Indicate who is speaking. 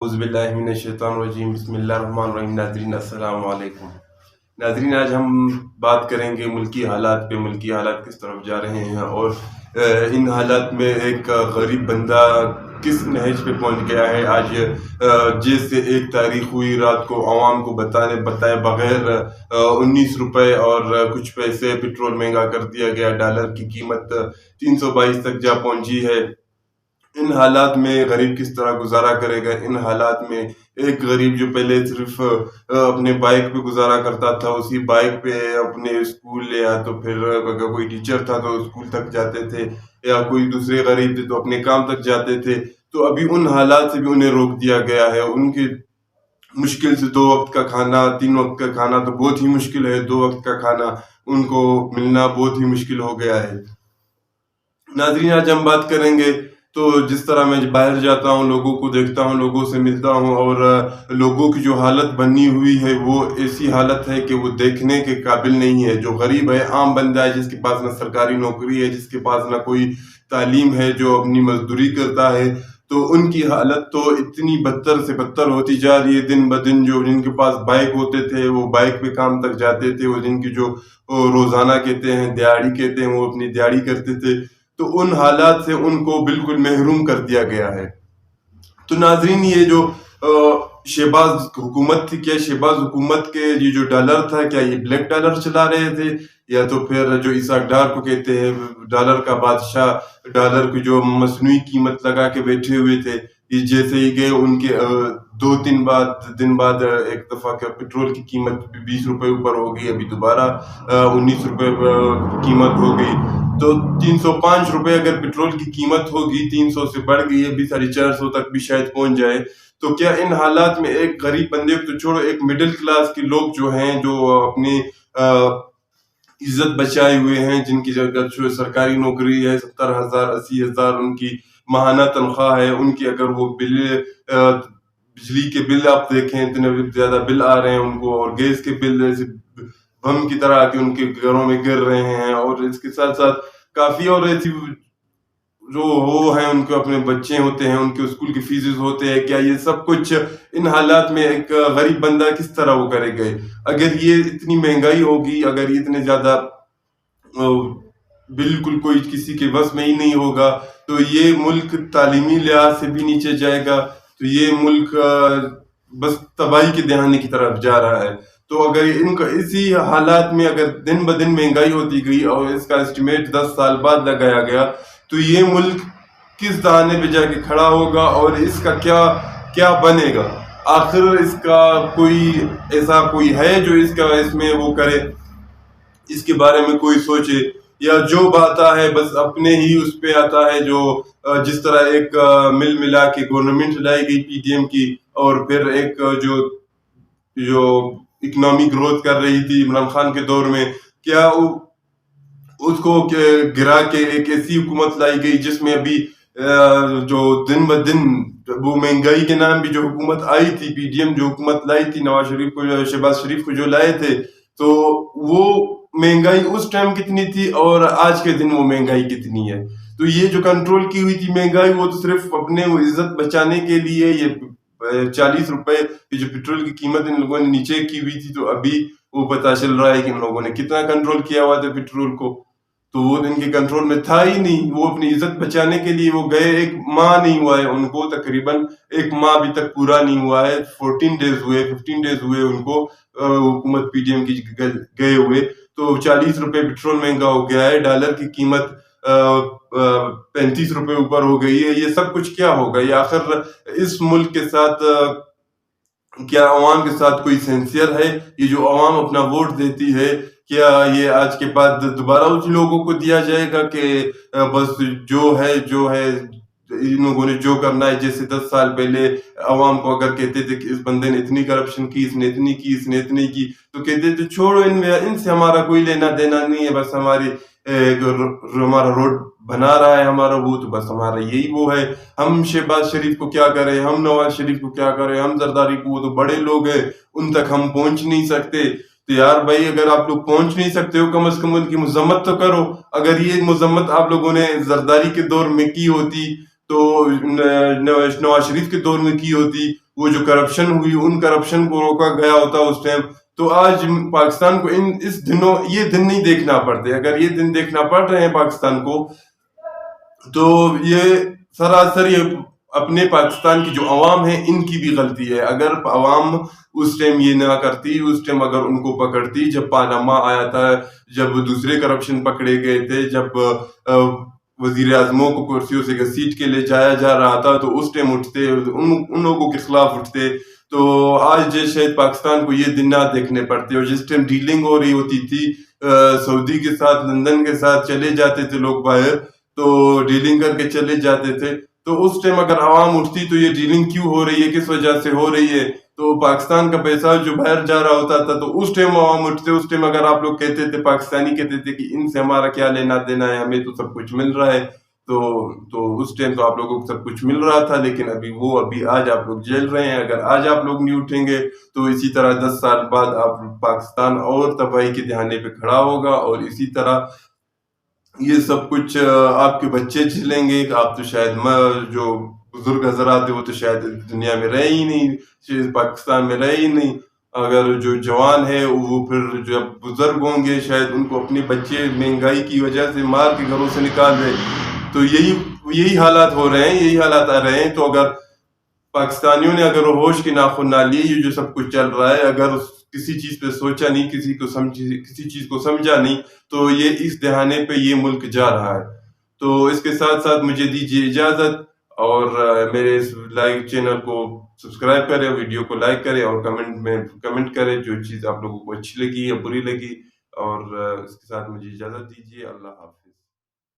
Speaker 1: اعوذ باللہ من الشیطان الرجیم، بسم اللہ الرحمن الرحیم۔ ناظرین السلام علیکم۔ ناظرین، آج ہم بات کریں گے ملکی حالات پہ، ملکی حالات کس طرف جا رہے ہیں اور ان حالات میں ایک غریب بندہ کس نہج پہ پہنچ گیا ہے۔ آج جیسے ایک تاریخ ہوئی رات کو عوام کو بتائے بغیر 19 روپے اور کچھ پیسے پیٹرول مہنگا کر دیا گیا، ڈالر کی قیمت 322 تک جا پہنچی ہے۔ ان حالات میں غریب کس طرح گزارا کرے گا؟ ان حالات میں ایک غریب جو پہلے صرف اپنے بائک پہ گزارا کرتا تھا، اسی بائک پہ اپنے اسکول یا تو پھر اگر کوئی ٹیچر تھا تو اسکول تک جاتے تھے، یا کوئی دوسرے غریب تھے تو اپنے کام تک جاتے تھے، تو ابھی ان حالات سے بھی انہیں روک دیا گیا ہے۔ ان کی مشکل سے 2 وقت کا کھانا، 3 وقت کا کھانا تو بہت ہی مشکل ہے، 2 وقت کا کھانا ان کو ملنا بہت ہی مشکل ہو گیا ہے۔ ناظرین، آج ہم بات کریں گے تو جس طرح میں باہر جاتا ہوں، لوگوں کو دیکھتا ہوں، لوگوں سے ملتا ہوں، اور لوگوں کی جو حالت بنی ہوئی ہے وہ ایسی حالت ہے کہ وہ دیکھنے کے قابل نہیں ہے۔ جو غریب ہے، عام بندہ ہے، جس کے پاس نہ سرکاری نوکری ہے، جس کے پاس نہ کوئی تعلیم ہے، جو اپنی مزدوری کرتا ہے، تو ان کی حالت تو اتنی بدتر سے بدتر ہوتی جا رہی ہے دن بدن۔ جو جن کے پاس بائک ہوتے تھے وہ بائک پہ کام تک جاتے تھے، وہ جن کی جو روزانہ کہتے ہیں، دیہاڑی کہتے ہیں، وہ اپنی دیہاڑی کرتے تھے، تو ان حالات سے ان کو بالکل محروم کر دیا گیا ہے۔ تو ناظرین، یہ جو شہباز حکومت تھی، کیا شہباز حکومت کے یہ جو ڈالر تھا، کیا یہ بلیک ڈالر چلا رہے تھے، یا تو پھر جو اسحاق ڈار کو کہتے ہیں ڈالر کا بادشاہ، ڈالر کی جو مصنوعی قیمت لگا کے بیٹھے ہوئے تھے، یہ جیسے ہی گئے ان کے 2 دن بعد ایک دفعہ پیٹرول کی قیمت 20 روپے اوپر ہو گئی، ابھی دوبارہ 19 روپے قیمت ہو گئی، تو 305 روپے اگر پیٹرول کی قیمت ہوگی، 300 سے بڑھ گئی، ابھی 450 تک بھی شاید پہنچ جائے، تو کیا ان حالات میں ایک غریب بندے کو تو چھوڑو، ایک مڈل کلاس کے لوگ جو ہیں، جو اپنی عزت بچائے ہوئے ہیں، جن کی جگہ سرکاری نوکری ہے، 70,000 80,000 ان کی ماہانہ تنخواہ ہے، ان کی اگر وہ بجلی کے بل آپ دیکھیں، اتنے زیادہ بل آ رہے ہیں ان کو، اور گیس کے بل ایسے بم کی طرح کے ان کے گھروں میں گر رہے ہیں، اور اس کے ساتھ ساتھ کافی اور ایسی جو وہ ہیں، ان کے اپنے بچے ہوتے ہیں، ان کے اسکول کی فیسز ہوتے ہیں۔ کیا یہ سب کچھ ان حالات میں ایک غریب بندہ کس طرح وہ کرے گئے؟ اگر یہ اتنی مہنگائی ہوگی، اگر یہ اتنے زیادہ بالکل کوئی کسی کے بس میں ہی نہیں ہوگا، تو یہ ملک تعلیمی لحاظ سے بھی نیچے جائے گا، تو یہ ملک بس تباہی کے دہانے کی طرف جا رہا ہے۔ تو اگر ان کا اسی حالات میں اگر دن بدن مہنگائی ہوتی گئی، اور اس کا اسٹیمیٹ 10 سال بعد لگایا گیا، تو یہ ملک کس دہانے پہ جا کے کھڑا ہوگا، اور اس کا کیا بنے گا؟ آخر اس کا کوئی ایسا کوئی ہے جو اس میں وہ کرے، اس کے بارے میں کوئی سوچے، یا جو آتا ہے بس اپنے ہی اس پہ آتا ہے؟ جو جس طرح ایک مل ملا کے گورنمنٹ لائی گئی پی ڈی ایم کی، اور پھر ایک جو اکنامی گروتھ کر رہی تھی عمران خان کے دور میں، کیا اس کو گرا کے ایک ایسی حکومت لائی گئی جس میں ابھی جو دن بدن وہ مہنگائی کے نام بھی جو حکومت آئی تھی، پی ڈی ایم جو حکومت لائی تھی، نواز شریف کو، شہباز شریف کو جو لائے تھے، تو وہ مہنگائی اس ٹائم کتنی تھی اور آج کے دن وہ مہنگائی کتنی ہے؟ تو یہ جو کنٹرول کی ہوئی تھی مہنگائی، وہ تو صرف اپنے وہ عزت بچانے کے لیے، یہ 40 روپے جو پیٹرول کی قیمت ان لوگوں نے نیچے کی ہوئی تھی، تو ابھی وہ پتہ چل رہا ہے کہ ان لوگوں نے کتنا کنٹرول کیا ہوا تھا پیٹرول کو، تو وہ ان کے کنٹرول میں تھا ہی نہیں۔ وہ اپنی عزت بچانے کے لیے وہ گئے، ایک ماہ نہیں ہوا ہے ان کو، تقریباً ایک ماہ ابھی تک پورا نہیں ہوا ہے، 15 ڈیز ہوئے ان کو حکومت پی ڈی ایم کی گئے ہوئے، تو 40 روپے پیٹرول مہنگا ہو گیا ہے، ڈالر کی قیمت 35 روپے اوپر ہو گئی ہے۔ یہ سب کچھ کیا ہوگا؟ یہ آخر اس ملک کے ساتھ کیا عوام کے ساتھ کوئی سینسیئر ہے؟ یہ جو عوام اپنا ووٹ دیتی ہے، کیا یہ آج کے بعد دوبارہ اس لوگوں کو دیا جائے گا کہ بس جو ہے ان لوگوں نے جو کرنا ہے؟ جیسے 10 سال پہلے عوام کو اگر کہتے تھے کہ اس بندے نے اتنی کرپشن کی، اس نے اتنی کی، اس نے اتنی کی، تو کہتے تھے چھوڑو ان سے ہمارا کوئی لینا دینا نہیں ہے، بس ہمارا روڈ بنا رہا ہے ہمارا وہ، تو بس ہمارا یہی وہ ہے، ہم شہباز شریف کو کیا کریں، ہم نواز شریف کو کیا کریں، ہم زرداری کو، وہ تو بڑے لوگ ہیں، ان تک ہم پہنچ نہیں سکتے۔ تو یار بھائی، اگر آپ لوگ پہنچ نہیں سکتے ہو، کم از کم ان کی مذمت تو کرو۔ اگر یہ مذمت آپ لوگوں نے زرداری کے دور میں کی ہوتی، تو نواز شریف کے دور میں کی ہوتی، وہ جو کرپشن ہوئی ان کرپشن کو روکا گیا ہوتا اس ٹائم، تو آج پاکستان کو اس دنوں یہ دن نہیں دیکھنا پڑتے. اگر یہ دن دیکھنا پڑ رہے ہیں پاکستان کو تو یہ سراسر یہ اپنے پاکستان کی جو عوام ہے ان کی بھی غلطی ہے. اگر عوام اس ٹائم یہ نہ کرتی، اس ٹائم اگر ان کو پکڑتی، جب پاناما آیا تھا، جب دوسرے کرپشن پکڑے گئے تھے، جب وزیر اعظموں کو کرسیوں سے گھسیٹ کے لے جایا جا رہا تھا، تو اس ٹائم اٹھتے، ان لوگوں کے خلاف اٹھتے، تو آج شاید پاکستان کو یہ دن نہ دیکھنے پڑتے. اور جس ٹائم ڈیلنگ ہو رہی ہوتی تھی سعودی کے ساتھ، لندن کے ساتھ چلے جاتے تھے لوگ باہر، تو ڈیلنگ کر کے چلے جاتے تھے، تو اس ٹائم اگر عوام اٹھتی تو یہ ڈیلنگ کیوں ہو رہی ہے، کس وجہ سے ہو رہی ہے، تو پاکستان کا پیسہ جو باہر جا رہا ہوتا تھا، تو اس ٹائم عوام اٹھتے. اس ٹائم اگر آپ لوگ کہتے تھے، پاکستانی کہتے تھے کہ ان سے ہمارا کیا لینا دینا ہے، ہمیں تو سب کچھ مل رہا ہے، تو اس ٹائم تو آپ لوگوں کو سب کچھ مل رہا تھا. لیکن ابھی آج آپ لوگ جیل رہے ہیں. اگر آج آپ لوگ نہیں اٹھیں گے تو اسی طرح 10 سال بعد آپ پاکستان اور تباہی کے دہانے پہ کھڑا ہوگا، اور اسی طرح یہ سب کچھ آپ کے بچے جھیلیں گے. آپ تو شاید جو بزرگ حضرات وہ تو شاید دنیا میں رہے ہی نہیں، شاید پاکستان میں رہے ہی نہیں. اگر جو جوان ہے وہ پھر جب بزرگ ہوں گے، شاید ان کو اپنے بچے مہنگائی کی وجہ سے مار کے گھروں سے نکال دے. تو یہی حالات ہو رہے ہیں، یہی حالات آ رہے ہیں. تو اگر پاکستانیوں نے اگر ہوش کے ناخن نہ لیے، یہ جو سب کچھ چل رہا ہے، اگر کسی چیز پہ سوچا نہیں، کسی چیز کو سمجھا نہیں، تو یہ اس دہانے پہ یہ ملک جا رہا ہے. تو اس کے ساتھ ساتھ مجھے دیجیے اجازت، اور میرے اس لائیو چینل کو سبسکرائب کریں، ویڈیو کو لائک کریں، اور کمنٹ کریں جو چیز آپ لوگوں کو اچھی لگی یا بری لگی. اور اس کے ساتھ مجھے اجازت دیجیے. اللہ حافظ.